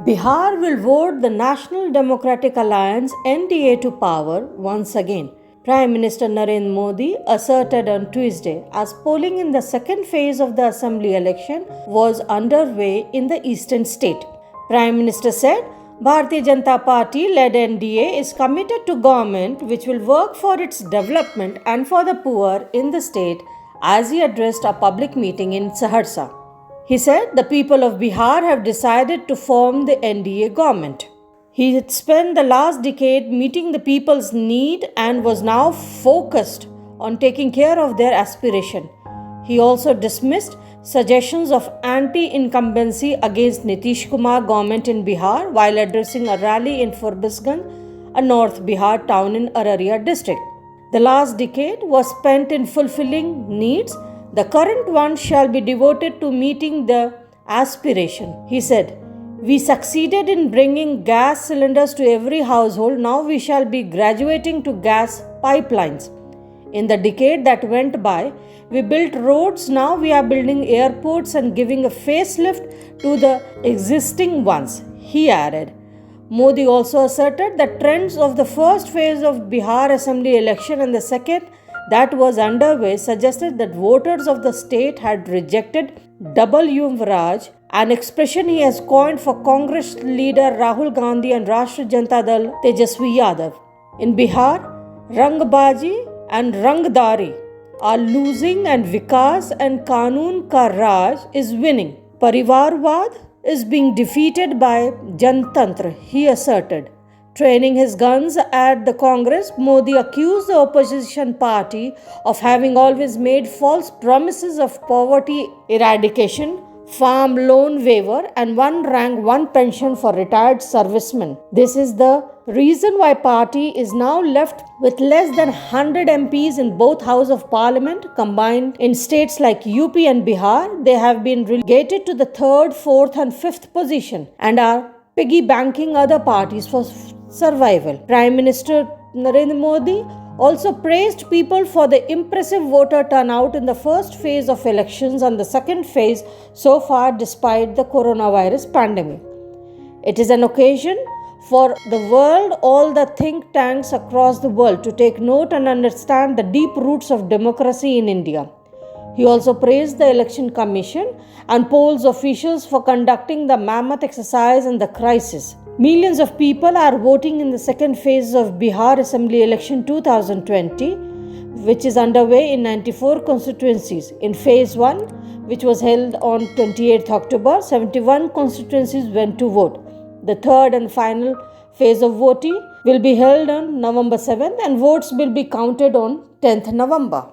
Bihar will vote the National Democratic Alliance (NDA) to power once again, Prime Minister Narendra Modi asserted on Tuesday as polling in the second phase of the assembly election was underway in the eastern state. Prime Minister said, Bharatiya Janata Party led NDA is committed to government which will work for its development and for the poor in the state as he addressed a public meeting in Saharsa. He said the people of Bihar have decided to form the NDA government. He had spent the last decade meeting the people's need and was now focused on taking care of their aspiration. He also dismissed suggestions of anti-incumbency against Nitish Kumar government in Bihar while addressing a rally in Furbisganj, a North Bihar town in Araria district. The last decade was spent in fulfilling needs. The current one shall be devoted to meeting the aspiration. He said, we succeeded in bringing gas cylinders to every household. Now we shall be graduating to gas pipelines. In the decade that went by, we built roads. Now we are building airports and giving a facelift to the existing ones, he added. Modi also asserted that trends of the first phase of Bihar Assembly election and the second that was underway suggested that voters of the state had rejected double Yuvraj, an expression he has coined for Congress leader Rahul Gandhi and Rashtriya Janata Dal Tejaswi Yadav. In Bihar, Rangbaji and Rangdari are losing and Vikas and Kanun Ka Raj is winning. Parivarwad is being defeated by Jantantra, he asserted. Training his guns at the Congress, Modi accused the opposition party of having always made false promises of poverty eradication, farm loan waiver, and one rank, one pension for retired servicemen. This is the reason why party is now left with less than 100 MPs in both Houses of Parliament combined. In states like UP and Bihar, they have been relegated to the third, fourth, and fifth position and are piggy banking other parties for survival. Prime Minister Narendra Modi also praised people for the impressive voter turnout in the first phase of elections and the second phase so far despite the coronavirus pandemic. It is an occasion for the world, all the think tanks across the world to take note and understand the deep roots of democracy in India. He also praised the Election Commission and polls officials for conducting the mammoth exercise in the crisis. Millions of people are voting in the second phase of Bihar Assembly Election 2020, which is underway in 94 constituencies. In phase 1, which was held on 28th October, 71 constituencies went to vote. The third and final phase of voting will be held on November 7th and votes will be counted on 10th November.